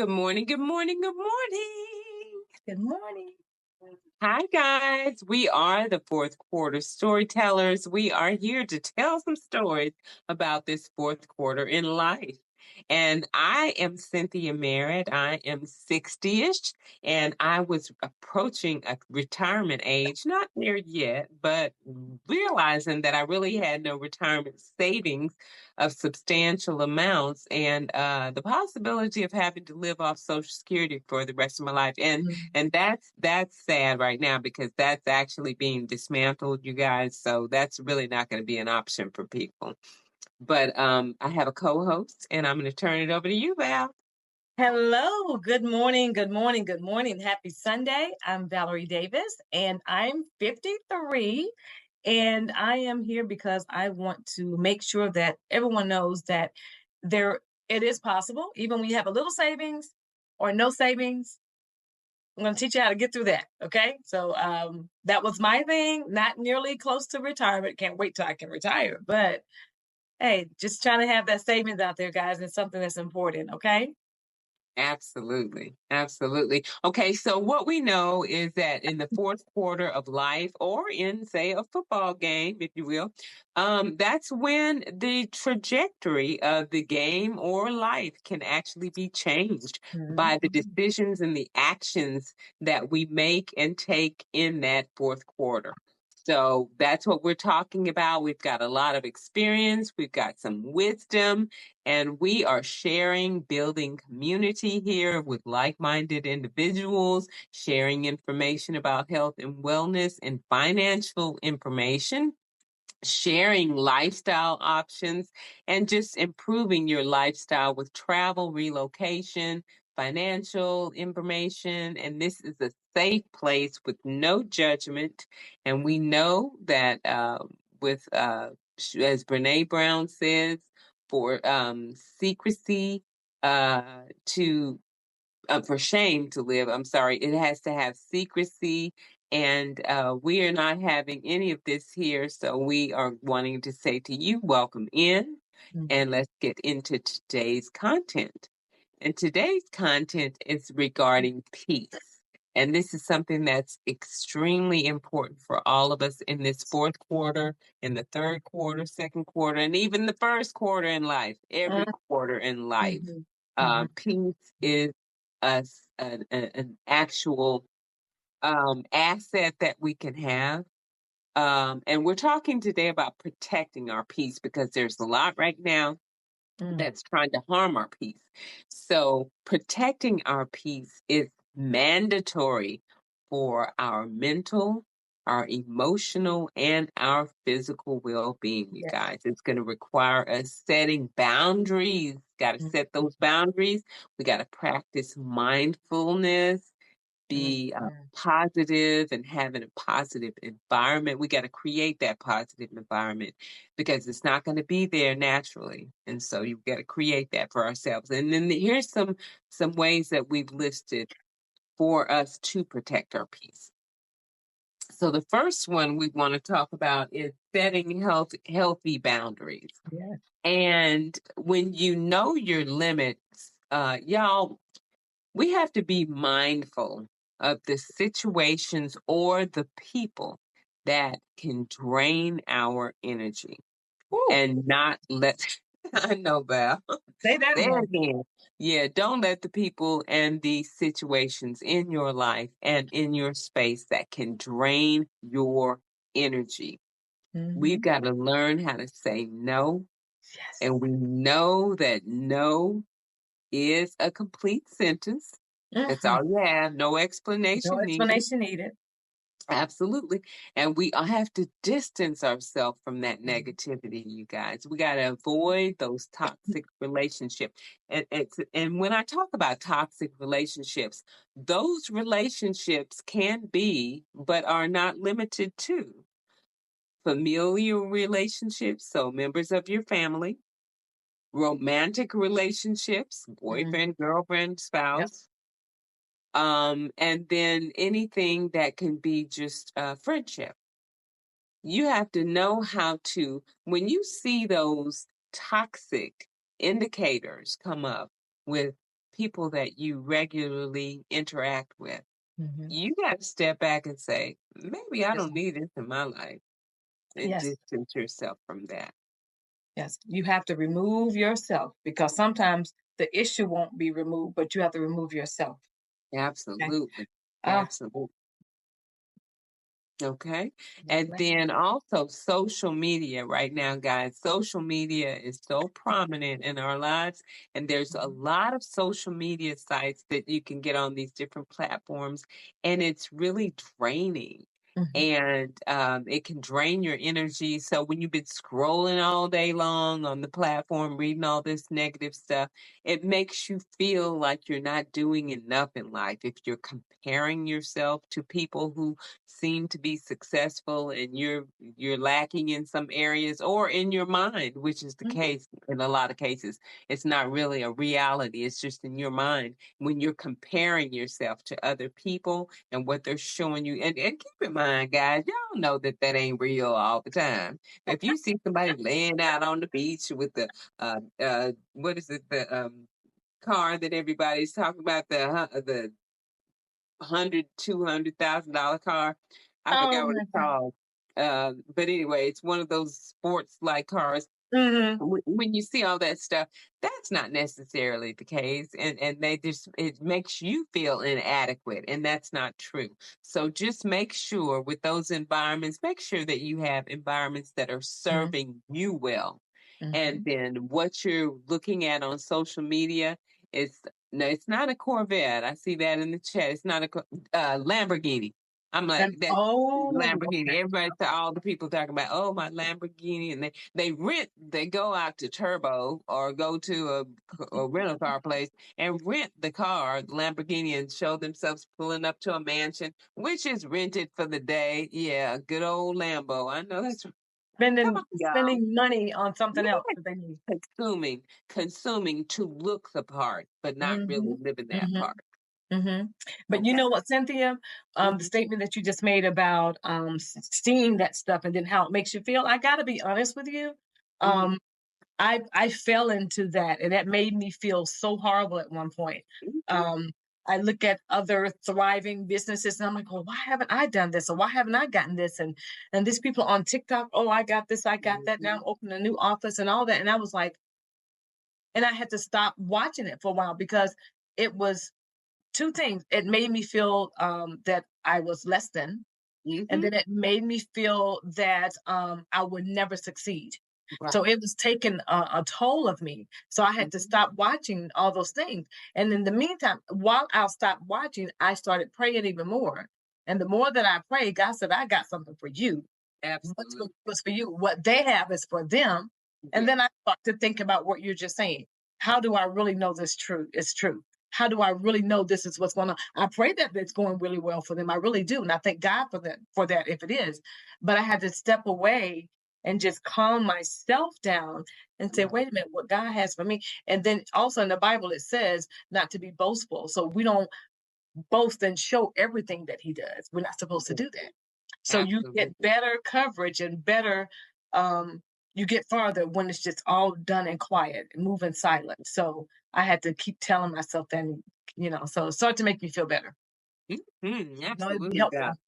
Good morning, good morning, good morning. Good morning. Hi, guys. We are the fourth quarter storytellers. We are here to tell some stories about this fourth quarter in life. And I am Cynthia Merritt. I am 60-ish, and I was approaching a retirement age, not there yet, but realizing that I really had no retirement savings of substantial amounts and the possibility of having to live off Social Security for the rest of my life. And that's sad right now because that's actually being dismantled, you guys. So that's really not going to be an option for people. But I have a co-host, and I'm going to turn it over to you, Val. Hello. Good morning. Good morning. Good morning. Happy Sunday. I'm Valerie Davis, and I'm 53. And I am here because I want to make sure that everyone knows that it is possible, even when you have a little savings or no savings. I'm going to teach you how to get through that. Okay. So that was my thing, not nearly close to retirement. Can't wait till I can retire. But hey, just trying to have that savings out there, guys, and something that's important. Okay. Absolutely. Absolutely. Okay, so what we know is that in the fourth quarter of life, or in, say, a football game, if you will, that's when the trajectory of the game or life can actually be changed by the decisions and the actions that we make and take in that fourth quarter. So that's what we're talking about. We've got a lot of experience, we've got some wisdom, and we are sharing, building community here with like minded individuals, sharing information about health and wellness and financial information, sharing lifestyle options, and just improving your lifestyle with travel, relocation, financial information. And this is a safe place with no judgment. And we know that as Brene Brown says, for secrecy to for shame to live. I'm sorry, it has to have secrecy. And we are not having any of this here. So we are wanting to say to you, welcome in, and let's get into today's content. And today's content is regarding peace. And this is something that's extremely important for all of us in this fourth quarter, in the third quarter, second quarter, and even the first quarter in life, every quarter in life. Peace is an actual asset that we can have. And we're talking today about protecting our peace because there's a lot right now that's trying to harm our peace. So protecting our peace is mandatory for our mental, our emotional, and our physical well-being, you guys. It's going to require us setting boundaries. Got to set those boundaries. We got to practice mindfulness, be positive, and having a positive environment. We got to create that positive environment because it's not going to be there naturally. And so you've got to create that for ourselves. And then here's some ways that we've listed for us to protect our peace. So the first one we want to talk about is setting healthy boundaries. Yeah. And when you know your limits, y'all, we have to be mindful of the situations or the people that can drain our energy. And not let, I know, Val. Say that again. Yeah, don't let the people and the situations in your life and in your space that can drain your energy. We've got to learn how to say no. Yes. And we know that no is a complete sentence. That's all you have. No explanation No needed. explanation needed. Absolutely. And we have to distance ourselves from that negativity, you guys. We got to avoid those toxic relationships. And when I talk about toxic relationships, those relationships can be, but are not limited to, familial relationships, so members of your family, romantic relationships, boyfriend, girlfriend, spouse. And then anything that can be just friendship. You have to know how to, when you see those toxic indicators come up with people that you regularly interact with. Mhm. You got to step back and say, maybe I Yes, don't need this in my life, and yes, distance yourself from that. yes. You have to remove yourself because sometimes the issue won't be removed, but you have to remove yourself. Okay. Absolutely. Ah, Absolutely. Okay. yes, And ma'am. then also social media right now, guys. Social media is so prominent in our lives. And there's a Mhm, lot of social media sites that you can get on these different platforms. And it's really draining. mhm, And it can drain your energy. So when you've been scrolling all day long on the platform, reading all this negative stuff, it makes you feel like you're not doing enough in life. If you're comparing yourself to people who seem to be successful and you're lacking in some areas or in your mind, which is the mhm, case in a lot of cases. It's not really a reality, it's just in your mind when you're comparing yourself to other people and what they're showing you. And keep in mind, guys, y'all know that that ain't real all the time. If you see somebody laying out on the beach with the what is it, the car that everybody's talking about, the 100, $200,000 car. I oh forgot what my it's god. called. But anyway, it's one of those sports like cars. Mhm, When you see all that stuff, that's not necessarily the case, and they just it makes you feel inadequate, and that's not true. So just make sure with those environments, make sure that you have environments that are mhm, serving you well. And mhm. then what you're looking at on social media is no, it's not a Corvette. I see that in the chat. It's not a Lamborghini. I'm like that Oh, Lamborghini. okay. Everybody, all the people talking about, oh my Lamborghini, and they go out to Turbo or go to a rental car place and rent the car, the Lamborghini, and show themselves pulling up to a mansion, which is rented for the day. Yeah, good old Lambo. I know that's come on, y'all. Spending money on something else Yeah, that they need. consuming to look the part, but not really Mhm, living that mhm, part. mhm. But you Okay. know what, Cynthia? The Mhm, statement that you just made about, seeing that stuff and then how it makes you feel, I gotta be honest with you. mhm, Um, I fell into that, and that made me feel so horrible at one point. mhm, Um, I look at other thriving businesses, and I'm like, "Well, why haven't I done this? Or why haven't I gotten this?" And these people on TikTok, "Oh, I got this, I got that. Now mhm, I'm opening a new office and all that." And I was like, and I had to stop watching it for a while because it was two things. It made me feel that I was less than, and mhm. then it made me feel that I would never succeed. So Right. it was taking a toll of me. So I had to Mhm. stop watching all those things. And in the meantime, while I stopped watching, I started praying even more. And the more that I prayed, God said, I got something for you. What's Absolutely. was for you? What they have is for them. And then I Yes. start to think about what you're just saying. How do I really know this true? It's true. How do I really know this is what's going on? I pray that it's going really well for them. I really do, and I thank God for that if it is. But I had to step away and just calm myself down and say, Right. wait a minute, what God has for me. And then also in the Bible it says not to be boastful. So we don't boast and show everything that He does. We're not supposed to Yes. do that. So you get Absolutely. better coverage and better um you get farther when it's just all done in quiet and move in silence. So I had to keep telling myself that, so it started to make me feel better. Mhm. It'd be Absolutely, helpful. Val.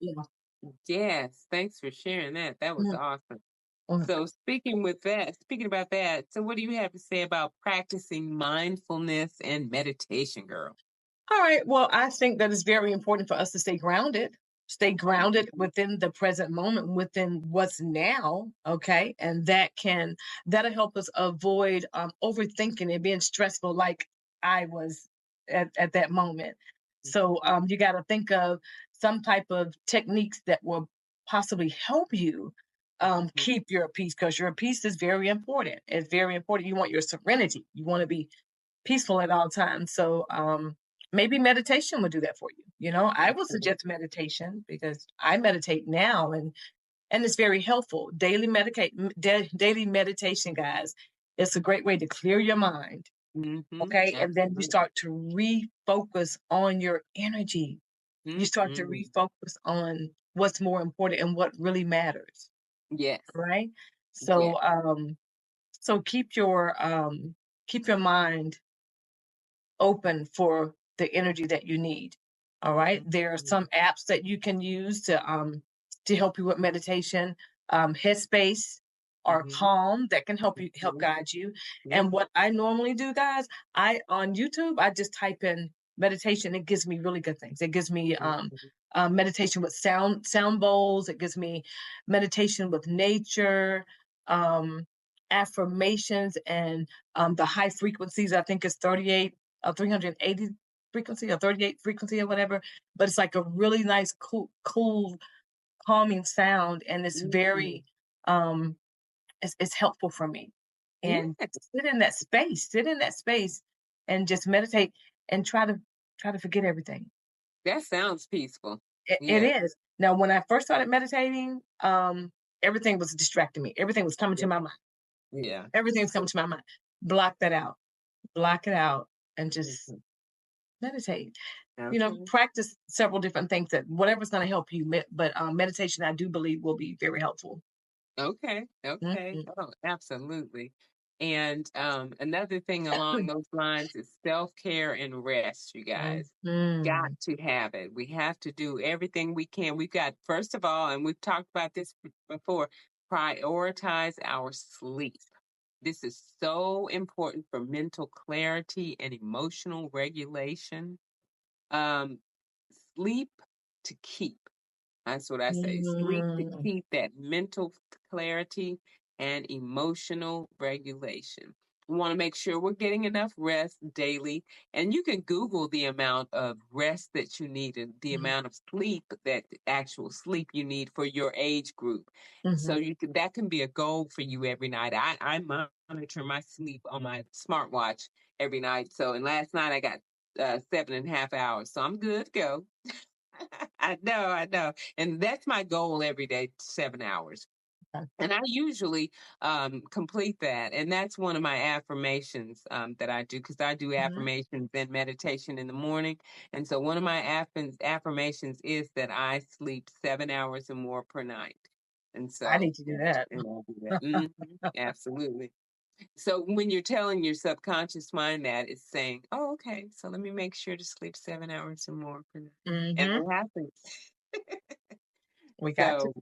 Yes. Thanks for sharing that. That was Mm, awesome. mm. So speaking about that, so what do you have to say about practicing mindfulness and meditation, girl? All right. Well, I think that it's very important for us to stay grounded Mhm. within the present moment, within what's now. Okay. And that'll help us avoid overthinking and being stressful like I was at that moment. So Mhm. you got to think of some type of techniques that will possibly help you Mhm. keep your peace because your peace is very important. It's very important. You want your serenity. You want to be peaceful at all times. So maybe meditation would do that for you. I would Absolutely. suggest meditation because I meditate now and it's very helpful. Daily meditation, guys. It's a great way to clear your mind. Mhm. Okay. And then you Absolutely. start to refocus on your energy. You start to Mhm. refocus on what's more important and what really matters. Yes. Right. Yes. So keep your mind open for the energy that you need. All right. There are Mhm. some apps that you can use to help you with meditation. Headspace or Mhm. Calm that can help Mhm. guide you. Yeah. And what I normally do, guys, I on YouTube, I just type in meditation. It gives me really good things. It gives me Mhm. meditation with sound bowls. It gives me meditation with nature, um, affirmations, and the high frequencies. I think it's 38 380 frequency or 38 frequency or whatever. But it's like a really nice, cool, calming sound, and it's Mhm. very um it's helpful for me. And Yeah, sit in that space and just meditate and try to forget everything. that sounds peaceful. It Yeah. is. Now, when I first started meditating, everything was distracting me. Everything was coming to Yeah. my mind. Yeah. Everything was coming to my mind. Block that out. Block it out and just Mhm. meditate. Okay. Practice several different things that whatever's going to help you. But meditation, I do believe, will be very helpful. Okay. Okay. Mhm. Oh, absolutely. And another thing along those lines is self-care and rest, you guys. Got Mhm. to have it. We have to do everything we can. We've got, first of all, and we've talked about this before, prioritize our sleep. This is so important for mental clarity and emotional regulation. Um, Sleep to keep. That's what I say. Sleep to Mm. keep that mental clarity and emotional regulation. We want to make sure we're getting enough rest daily. And you can Google the amount of rest that you need and the Mhm. amount of sleep that actual sleep you need for your age group. So Mhm. you can that can be a goal for you every night. I monitor my sleep on my smartwatch every night. So and last night I got 7.5 hours. So I'm good to go. I know. And that's my goal every day, 7 hours. Okay. And I usually complete that. And that's one of my affirmations that I do because I do Mhm. affirmations and meditation in the morning. And so one of my affirmations is that I sleep 7 hours or more per night. And I so, need to do that. and I do that. Absolutely. So when you're telling your subconscious mind that, it's saying, "Oh, okay, so let me make sure to sleep 7 hours or more per night," and Mhm. it happens. We got to. So,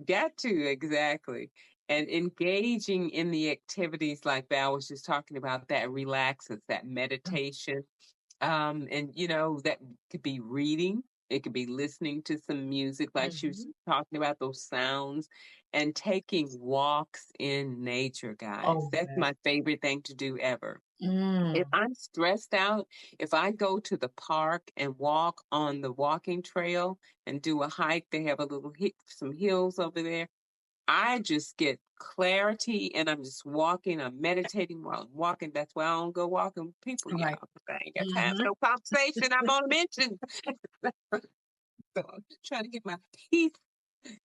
got to exactly, and engaging in the activities like Val was just talking about that relaxes, that meditation, and that could be reading. It could be listening to some music, like she was Mhm. talking about those sounds, and taking walks in nature, guys. Oh, That's yeah. my favorite thing to do ever. If Mm. I'm stressed out, if I go to the park and walk on the walking trail and do a hike, they have a little some hills over there. I just get clarity and I'm just walking, I'm meditating while I'm walking. That's why I don't go walking with people, y'all. Right. 'Cause I ain't got time for Mhm. no conversation. I'm on a mission. So I'm just trying to get my peace.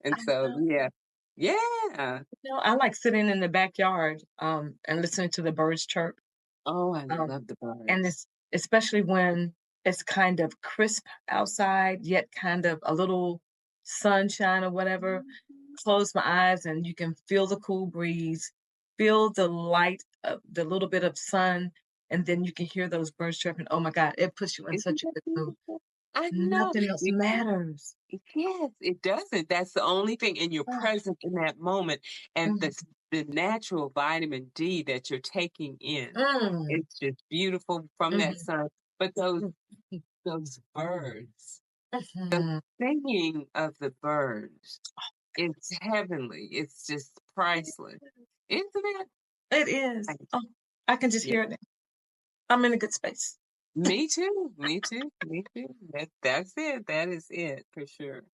And I so, know. yeah. Yeah. I like sitting in the backyard, and listening to the birds chirp. Oh, I Um, love the and birds. it's especially when it's kind of crisp outside, yet kind of a little sunshine or whatever. Close my eyes and you can feel the cool breeze, feel the light of the little bit of sun, and then you can hear those birds chirping. Oh my God, it puts you in Isn't such a that good mood. beautiful? I know. Nothing else matters. Yes, it doesn't. That's the only thing, and you're Ah, present in that moment, and mm, the natural vitamin D that you're taking in, mm, it's just beautiful from that mhm, sun. But those mm, those birds, the mhm. singing of the birds, it's heavenly. It's just priceless, isn't it? It is. Like, Oh, I can just yeah, hear it now. I'm in a good space. me too. Me too. Me too. That's it. That is it for sure.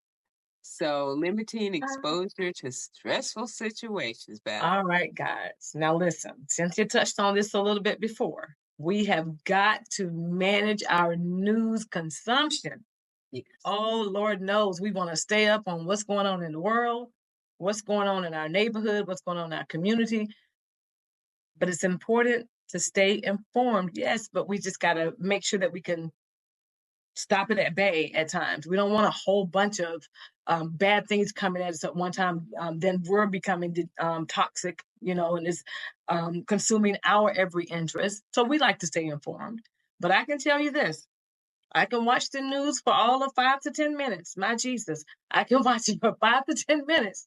So limiting Ah, exposure to stressful situations, Val. all right, guys. Now listen, since you touched on this a little bit before, we have got to manage our news consumption. Yes. Oh, Lord knows we want to stay up on what's going on in the world, what's going on in our neighborhood, what's going on in our community. But it's important to stay informed, yes, but we just got to make sure that we can stop it at bay at times. We don't want a whole bunch of bad things coming at us at one time. Then we're becoming toxic, and it's consuming our every interest. So we like to stay informed. But I can tell you this. I can watch the news for all of 5 to 10 minutes. My Jesus, I can watch it for 5 to 10 minutes,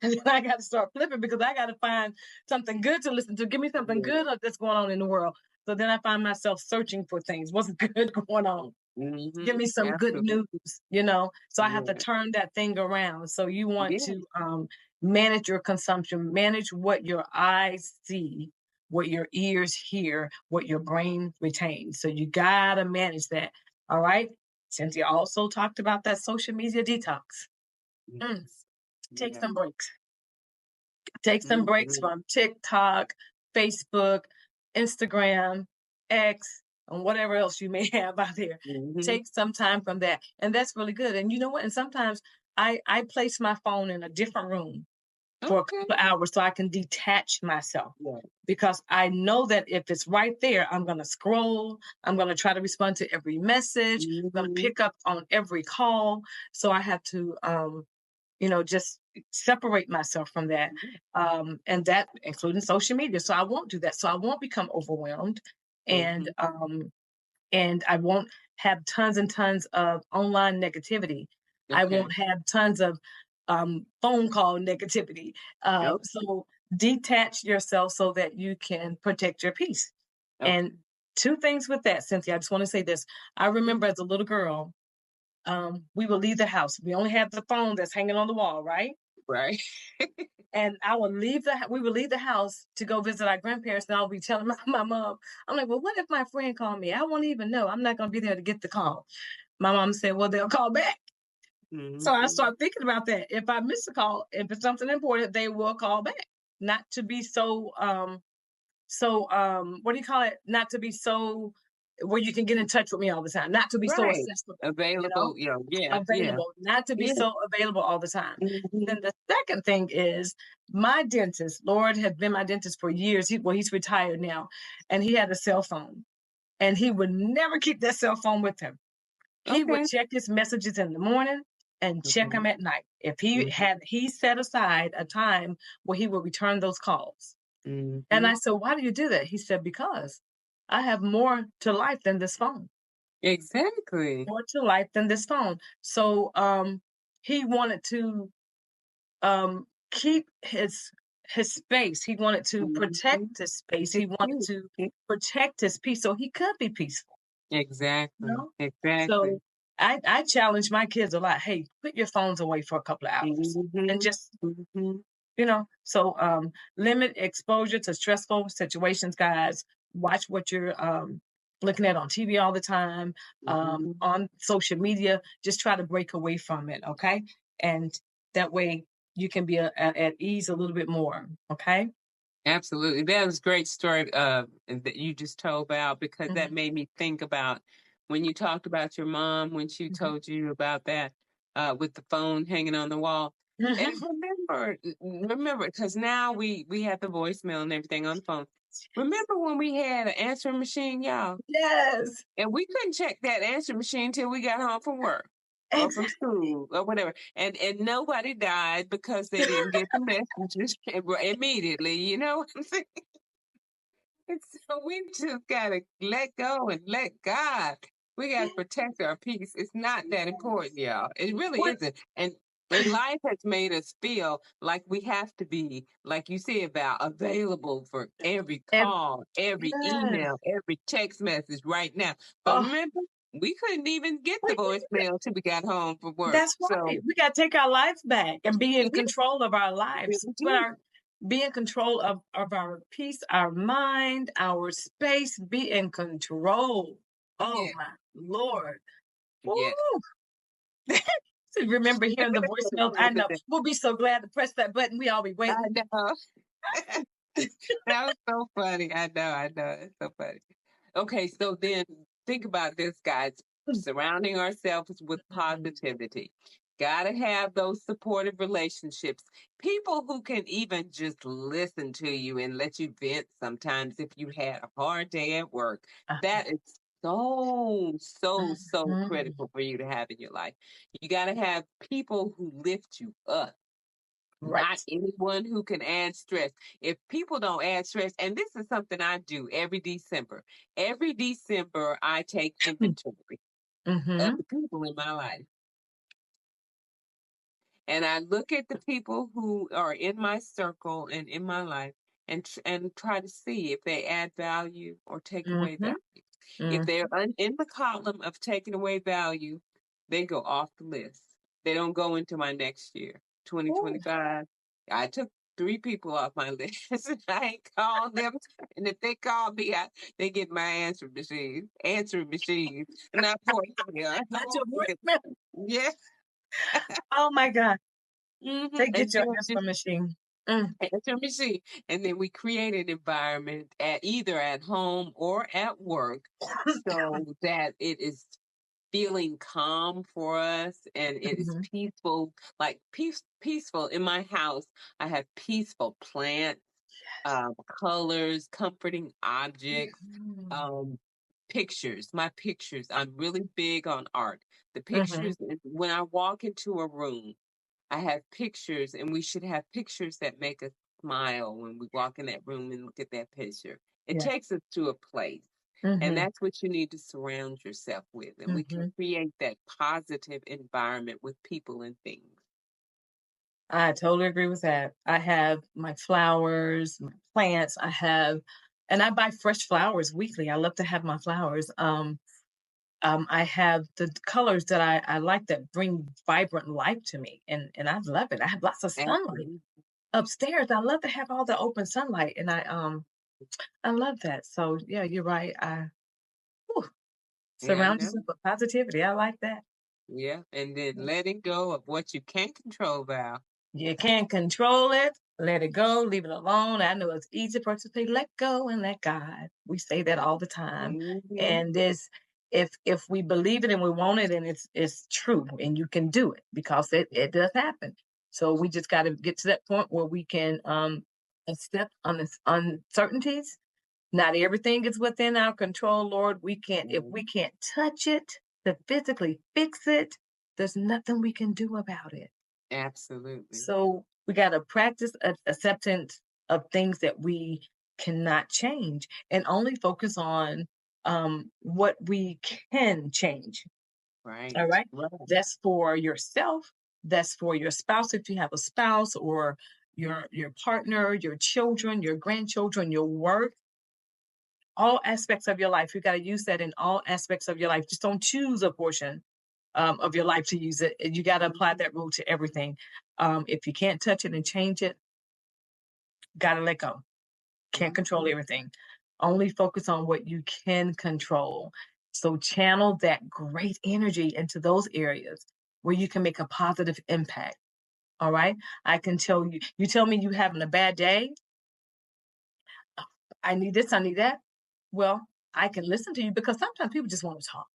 and then I got to start flipping because I got to find something good to listen to. Give me something Yeah. good that's going on in the world. So then I find myself searching for things. What's good going on? Give me some good Absolutely. news. So I have to Yeah. turn that thing around. So you want Yeah. to manage your consumption, manage what your eyes see, what your ears hear, what your brain retains. So you gotta manage that. All right. Cynthia also talked about that social media detox. Mm, Yes. take Yeah. some breaks. Take some breaks Mhm. from TikTok, Facebook, Instagram, X, and whatever else you may have out there. Mhm. Take some time from that. And that's really good. And you know what? And sometimes I place my phone in a different room for a Okay. couple of hours so I can detach myself. Yeah. Because I know that if it's right there, I'm going to scroll. I'm going to try to respond to every message. I'm going to Mhm. pick up on every call. So I have to just separate myself from that. Yeah. And that including social media. So I won't do that. So I won't become overwhelmed and Mhm. um and I won't have tons and tons of online negativity. I Okay. won't have tons of phone call negativity. Okay. So detach yourself so that you can protect your peace. And Okay. two things with that, Cynthia, I just want to say this. I Mhm. remember as a little girl, we would leave the house. We only had the phone that's hanging on the wall, right? Right. And we would leave the house to go visit our grandparents, and I'll be telling my mom, I'm like, well, what if my friend called me? I won't even know. I'm not gonna be there to get the call. My mom said, well, they'll call back. So I Mhm. started thinking about that. If I miss a call, if it's something important, they will call back. Not to be what do you call it? Not to be so where you can get in touch with me all the time, not to be so Right. accessible, you know? Available. Yeah. Yeah. Yeah. Available, not to be Yeah. so available all the time. Mhm. Then the second thing is my dentist, Lord has been my dentist for years. He's retired now, and he had a cell phone, and he would never keep that cell phone with him. He would Okay. check his messages in the morning and check Okay. them at night. If Mhm. he set aside a time where he would return those calls. And Mhm. I said, why do you do that? He said, because I have more to life than this phone. Exactly. More to life than this phone. So he wanted to keep his space. He wanted to protect Mhm. his space. His He wanted peace. to protect his peace so he could be peaceful, you Exactly. know? Exactly. So I challenge my kids a lot. Hey, put your phones away for a couple of hours and Mhm. just Mhm. limit exposure to stressful situations, guys. Watch what you're looking at on TV all the time, Mhm. on social media. Just try to break away from it, okay? And that way you can be at ease a little bit more, okay? Absolutely. That was a great story that you just told about because that Hmm. made me think about when you talked about your mom when she Hmm. told you about that with the phone hanging on the wall. And Hmm. remember, because now we have the voicemail and everything on the phone. Remember when we had an answering machine, y'all? Yes, And we couldn't check that answering machine till we got home from work or from exactly. school or whatever. And nobody died because they didn't get the messages immediately. You know what I'm saying? And so we just gotta let go and let God. We gotta protect our peace. It's not that important, y'all. It really What? isn't. And life has made us feel like we have to be, like you said, about available for every And call, every yes. email, every text message right now. But Oh, remember, we couldn't even get the we voicemail till we got home from work. That's So right. We gotta take our lives back and be in yeah, control of our we lives. really But do. be in control of our peace, our mind, our space. Be in control. Oh Yeah. my Lord. Woo. Yeah. So remember hearing the voicemails. I know. We'll be so glad to press that button. We all be I waiting. know. That was so funny. I know, I know. It's so funny. Okay, so then think about this, guys. Surrounding ourselves with Mhm. positivity. Gotta have those supportive relationships. People who can even just listen to you and let you vent sometimes if you had a hard day at work. Uh, That is so mhm. critical for you to have in your life. You gotta have people who lift you up not Right. anyone who can add stress. If people don't add stress, and this is something I do every December. Every December, I take inventory of Mm-hmm. the people in my life. And I look at the people who are in my circle and in my life and try to see if they add value or take away Mm-hmm. value. If Mm-hmm. they're in the column of taking away value, they go off the list. They don't go into my next year, Ooh. 2025. I took 3 people off my list. And I ain't called them. And if they call me, they get my answering machine. And I point to them. Not your voicemail. Yeah. Oh my God. Hmm. They And get your answer machine. Mm. answer machine. And then we create an environment at either at home or at work so that it is feeling calm for us and it is Mhm. peaceful, like peaceful in my house. I have peaceful plants, colors, comforting objects, Mhm. um, pictures. My pictures. I'm really big on art. The Mhm. pictures, when I walk into a room, I have pictures, and we should have pictures that make us smile when we walk in that room and look at that picture. It Yeah. takes us to a place. And Mhm. that's what you need to surround yourself with. And we can Mhm. create that positive environment with people and things. I totally agree with that. I have my flowers, my plants. And I buy fresh flowers weekly. I love to have my flowers. I have the colors that I like that bring vibrant life to me, and I love it. I have lots of sunlight Absolutely. upstairs. I love to have all the open sunlight, and I love that. So yeah, you're right. Whew, Yeah, I surround know. yourself with positivity. I like that. Yeah. And then letting go of what you can't control, Val. You can't control it. Let it go. Leave it alone. I know it's easy for us to say, "Let go and let God." We say that all the time, Mm-hmm. and this, if we believe it and we want it, and it's true, and you can do it because it does happen. So we just got to get to that point where we can accept uncertainties. Not everything is within our control, Lord. We can't if we can't touch it to physically fix it. There's nothing we can do about it. Absolutely. So we got to practice acceptance of things that we cannot change and only focus on what we can change. All Right. right. Right. That's for yourself. That's for your spouse if you have a spouse, or your partner, your children, your grandchildren, your work, all aspects of your life. You got to use that in all aspects of your life. Just don't choose a portion of your life to use it. You got to apply that rule to everything. If you can't touch it and change it, got to let go. Can't control Mhm. everything. Only focus on what you can control. So channel that great energy into those areas where you can make a positive impact. All right. I can tell you, you tell me you having a bad day. I need this, I need that. Well, I can listen to you because sometimes people just want to talk.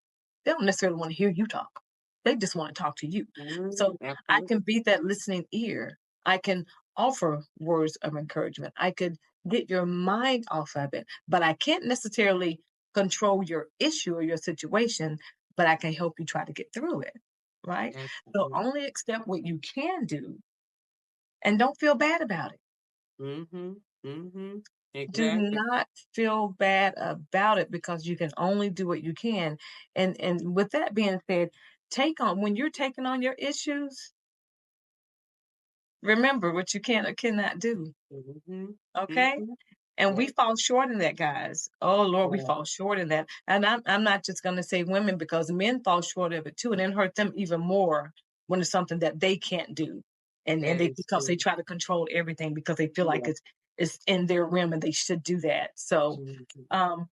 They don't necessarily want to hear you talk. They just want to talk to you. So I can Absolutely. be that listening ear. I can offer words of encouragement. I could get your mind off of it, but I can't necessarily control your issue or your situation, but I can help you try to get through it. Right. So Absolutely. only accept what you can do and don't feel bad about it. Mhm. Mhm. Do Exactly. not feel bad about it because you can only do what you can. And with that being said, take on when you're taking on your issues, remember what you can or cannot do. Mhm. Okay? Mhm. And we Yeah. fall short in that, guys. Oh Lord, we Yeah. fall short in that. And I'm not just gonna say women because men fall short of it too, and it hurt them even more when it's something that they can't do. And That they is because they true. try to control everything because they feel like Yeah. it's in their realm and they should do that. So Mhm. um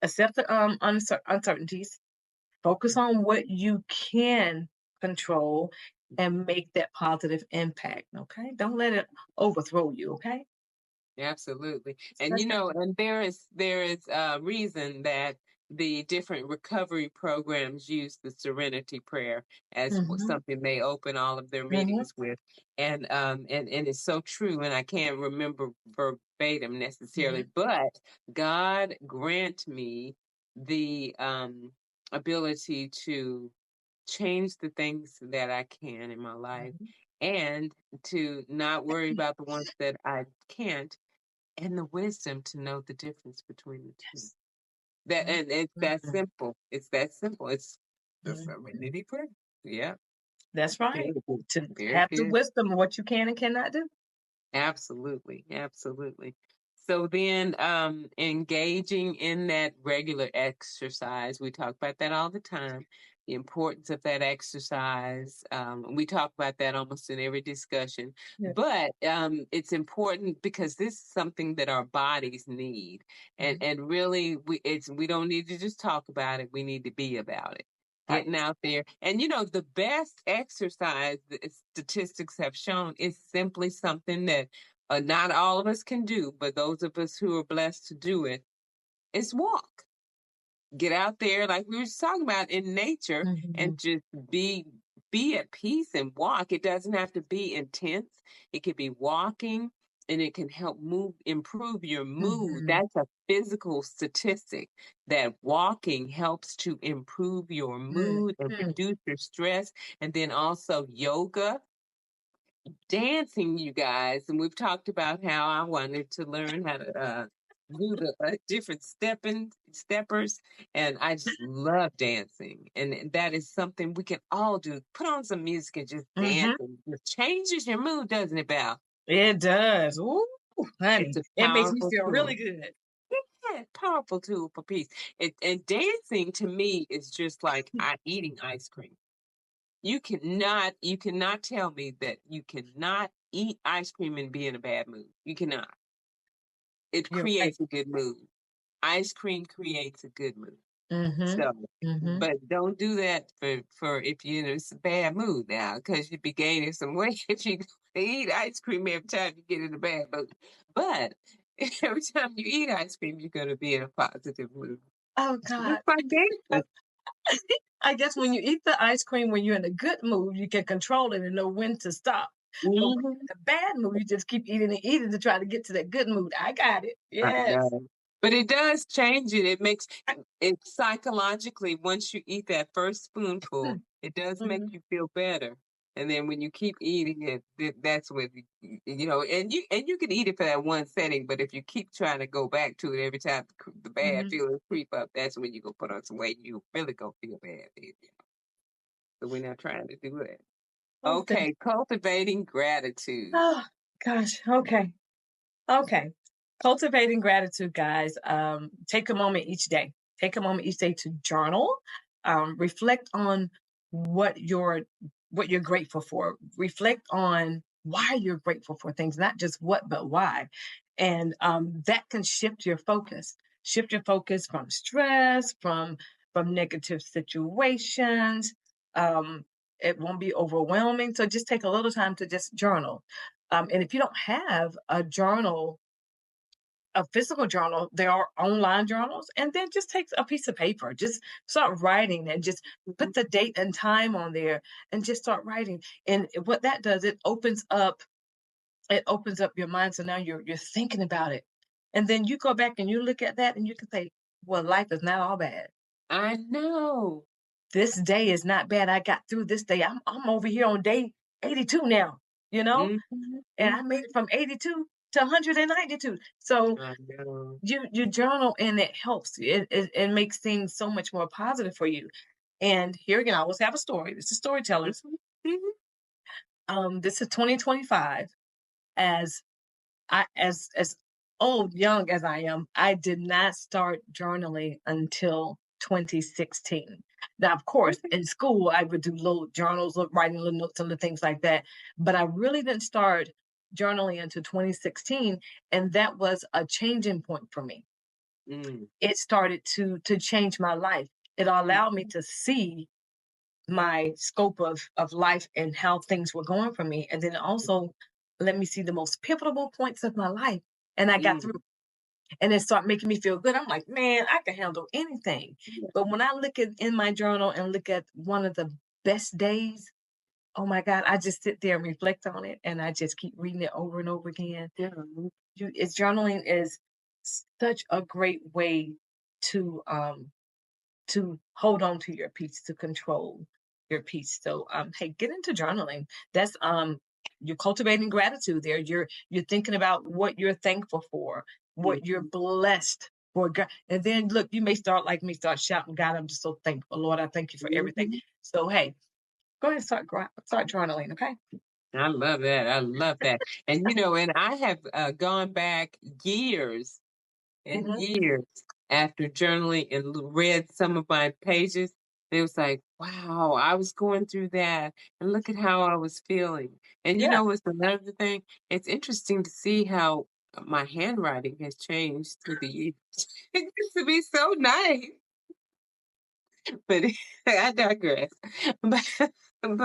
accept the uncertainties, focus on what you can control, and make that positive impact. Okay. Don't let it overthrow you. Okay. Absolutely. And Express that. and there is a reason that the different recovery programs use the serenity prayer as Hmm. something they open all of their Hmm. meetings with. And it's so true, and I can't remember verbatim necessarily, Hmm. but God grant me the ability to change the things that I can in my life. and to not worry about the ones that I can't, and the wisdom to know the difference between the two. Yes. That Mhm, and it's that mhm, simple. It's that simple. It's the mhm. serenity prayer. Yeah, That's right. very good. To Very have the good. wisdom of what you can and cannot do. Absolutely, absolutely. So then, engaging in that regular exercise, we talk about that all the time. The importance of that exercise. We talk about that almost in every discussion, Yeah. but it's important because this is something that our bodies need, and Mhm. really, we don't need to just talk about it. We need to be about it. Getting Right. out there. And the best exercise, the statistics have shown, is simply something that not all of us can do, but those of us who are blessed to do it, is walk. Get out there, like we were just talking about, in nature, and Mhm, just be be at peace and walk. It doesn't have to be intense. It could be walking, and it can help improve your mood. mhm, That's a physical statistic, that walking helps to improve your mood and mhm. reduce your stress. And then also yoga, dancing, you guys, and we've talked about how I wanted to learn how to do the different steppers, and I just love dancing, and that is something we can all do. Put on some music and just dance, Mhm. and it changes your mood, doesn't it, Val? It does. Ooh, It's honey, a it makes me powerful feel really tool. good. Yeah, powerful tool for peace. And dancing to me is just like eating ice cream. You cannot tell me that you cannot eat ice cream and be in a bad mood. You cannot. It You're right. creates a good mood. Ice cream creates a good mood. Mhm, So, mhm, but don't do that for if you're in a bad mood now, because you'd be gaining some weight if you eat ice cream every time you get in a bad mood. But every time you eat ice cream, you're gonna be in a positive mood. oh Just god. like Uh, dancing. I guess when you eat the ice cream when you're in a good mood, you can control it and know when to stop. But when Mhm. you're in a bad mood, you just keep eating and eating to try to get to that good mood. I got it. I Yes. know. But it does change it. It makes it psychologically, once you eat that first spoonful, it does make Mhm, you feel better. And then when you keep eating it, that's when and you can eat it for that one setting, but if you keep trying to go back to it every time the bad mhm. feelings creep up, that's when you go put on some weight and you really go feel bad. So we're not trying to do that. Oh, Okay, cultivating gratitude. oh gosh. Okay. Okay. Cultivating gratitude, guys. Take a moment each day. Take a moment each day to journal. Reflect on what you're what you're grateful for. Reflect on why you're grateful for things, not just what, but why. And that can shift your focus. Shift your focus from stress, from negative situations. Um, it won't be overwhelming. So just take a little time to just journal. And if you don't have a journal, a physical journal, there are online journals, and then just take a piece of paper, just start writing and just Mhm. put the date and time on there and just start writing. And what that does, it opens up your mind. So now you're thinking about it. And then you go back and you look at that and you can say, well, life is not all bad. I know. This day is not bad. I got through this day. I'm over here on day 82 now, you know? Mhm, And I made mhm. it from 82 to 192. So I know. you journal and it helps. It makes things so much more positive for you. And here again, I always have a story. This is storytellers. Mhm, mhm. This is 2025. As as old, young as I am, I did not start journaling until 2016. Now, of course, Okay. in school, I would do little journals, writing little notes and little things like that. But I really didn't start journaling until 2016, and that was a changing point for me. Mm. It started to change my life. It allowed me Mhm. to see my scope of life and how things were going for me, and then also let me see the most pivotal points of my life. And I got Mm. through, and it started making me feel good. I'm like, man, I can handle anything. Yeah. But when I look at in my journal and look at one of the best days, oh my God, I just sit there and reflect on it, and I just keep reading it over and over again. Yeah. It's journaling is such a great way to hold on to your peace, to control your peace. So hey, get into journaling. That's you're cultivating gratitude there. You're thinking about what you're thankful for, what you're Mhm. blessed for. God. And then look, you may start like me, start shouting, God, I'm just so thankful. Lord, I thank you for everything. Mhm. So hey, go ahead, start journaling, okay? I love that. I love that. And and I have gone back years and Hmm. years after journaling and read some of my pages. It was like, wow, I was going through that and look at how I was feeling. And Yeah, what's another thing? It's interesting to see how my handwriting has changed through the years. It used to be so nice, but I digress. But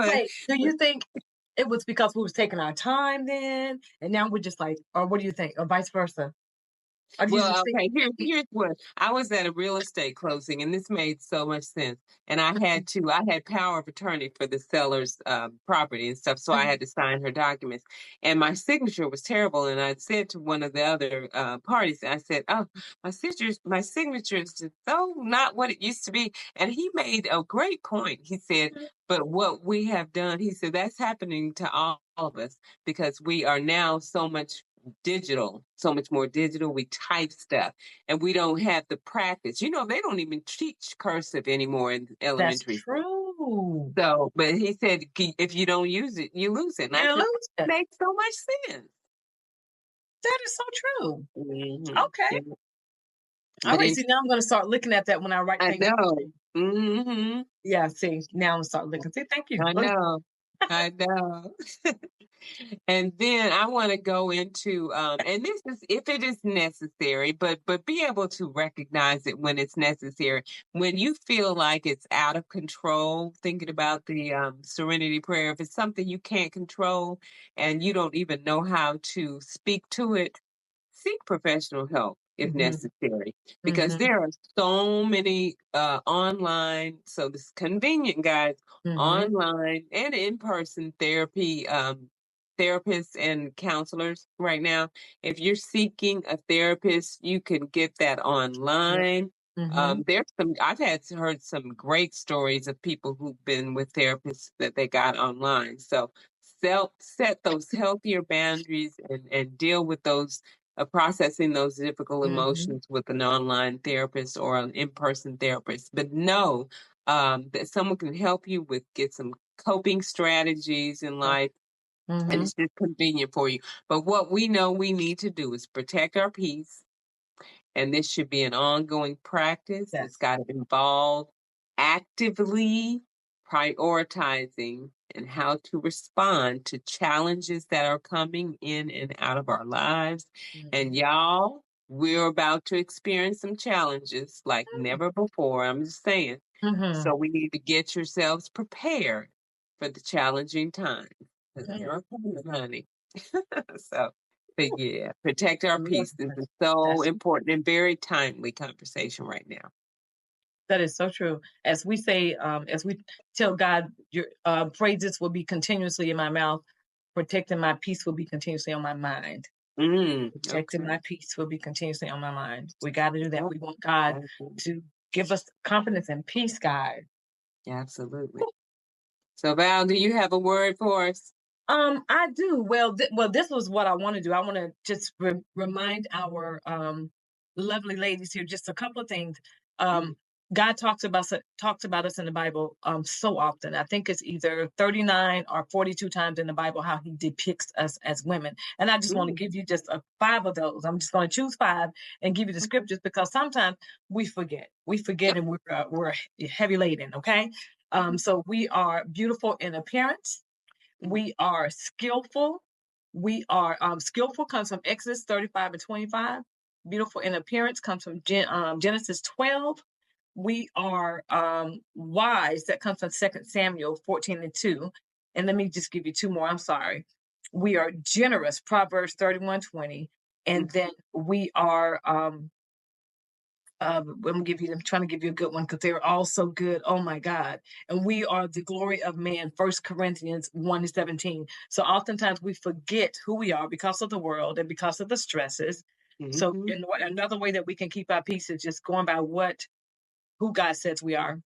wait, do you think it was because we was taking our time then, and now we're just like, or what do you think, or vice versa? Or do you Well, just think? okay, here's what I was at a real estate closing, and this made so much sense. And I had power of attorney for the seller's property and stuff, so I Mhm. had to sign her documents. And my signature was terrible. And I said to one of the other parties, I said, "Oh, my signature is just so not what it used to be." And he made a great point. He said, "But what we have done," he said, "that's happening to all of us because we are now so much more digital. We type stuff and we don't have the practice. They don't even teach cursive anymore in That's elementary school. true. So, but he said, If you don't use it, you lose it." And I You said, lose that it. makes so much sense. That is so true. Okay. Yeah. All But right. in, See, now I'm gonna start looking at that when I write I things know. down. hmm Yeah, see, now I'm gonna start looking. See, thank you. I Look. know. I know. And then I want to go into and this is if it is necessary, but be able to recognize it when it's necessary. When you feel like it's out of control, thinking about the serenity prayer, if it's something you can't control and you don't even know how to speak to it, seek professional help if Mhm, necessary, because mhm, there are so many online, so this convenient guys, mhm, online and in-person therapy therapists and counselors right now. If you're seeking a therapist, you can get that yeah, online. mhm, I've heard some great stories of people who've been with therapists that they got online. So set those healthier boundaries and deal with those processing those difficult mhm, emotions with an online therapist or an in-person therapist. But know that someone can help you get some coping strategies in yeah, life, and mhm, it's just convenient for you. But what we know we need to do is protect our peace, and this should be an ongoing practice. It's yes, got to involve actively prioritizing and how to respond to challenges that are coming in and out of our lives. And mhm, y'all, we're about to experience some challenges like never before. I'm just saying. mhm, So we need to get yourselves prepared for the challenging times. 'Cause mhm. they're coming, honey. So, but yeah, protect our Love peace. This that. is so That's important and very timely conversation right now. that is so true. As we say, as we tell God, your praises will be continuously in my mouth, protecting my peace will be continuously on my mind. Protecting Okay. my peace will be continuously on my mind. We got to do that. Yep. We want God Absolutely. to give us confidence and peace, God. Absolutely. So, Val, do you have a word for us? I do. Well, this was what I want to do. I want to just remind our lovely ladies here just a couple of things. Mm, Um, God talks about us in the Bible so often. I think it's either 39 or 42 times in the Bible how He depicts us as women. And I just want to mm, give you just five of those. I'm just going to choose five and give you the okay. scriptures because sometimes we forget. We forget Yep. and we're heavy laden. Okay. Mhm, So we are beautiful in appearance, mhm, we are skillful. We are skillful comes from Exodus 35 and 25. Beautiful in appearance comes from Genesis 12. We are wise. That comes from 2 Samuel 14 and 2. And let me just give you two more. I'm sorry. We are generous, Proverbs 31:20. And mhm, then we are I'm trying to give you a good one because they're all so good. Oh my God. And we are the glory of man, First Corinthians 1 and 17. So oftentimes we forget who we are because of the world and because of the stresses. So mhm, another way that we can keep our peace is just going by who God says we are.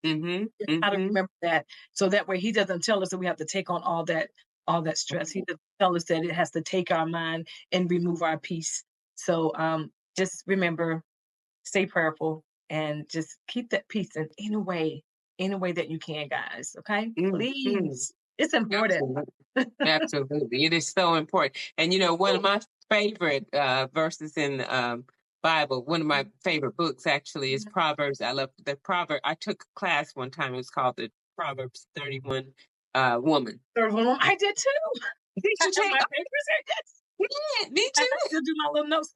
mhm, Just how to mhm, remember that. So that way he doesn't tell us that we have to take on all that all that stress. He did tell us that it has to take our mind and remove our peace. So just remember, stay prayerful and just keep that peace in any way that you can, guys. Okay, Mhm. please. It's important. Absolutely. Absolutely. It is so important. And you know, one of my favorite verses in the Bible, one of my favorite books actually is Proverbs. I love the proverb. I took a class one time. It was called the Proverbs 31 woman. Third one, I did too. Did I you have take? my Oh, papers here. Yes. yeah, me And I too. still do my little notes.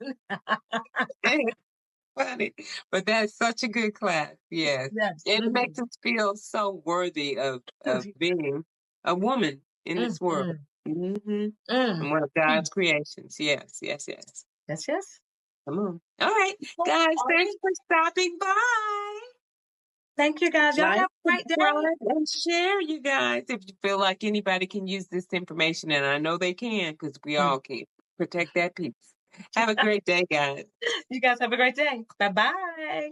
Funny. But that's such a good class. Yes. Yes. And it makes us feel so worthy of being a woman in Mm, this world. mm, Hmm. mm, And one of mm. God's creations. Yes, yes, yes. Yes, yes. Come on. All right, All guys, thanks right. for stopping by. Thank you, guys. Y'all Like, have a great day. subscribe, and share, you guys, if you feel like anybody can use this information. And I know they can because we Mm. all can. Protect that peace. Have a great day, guys. You guys have a great day. Bye bye.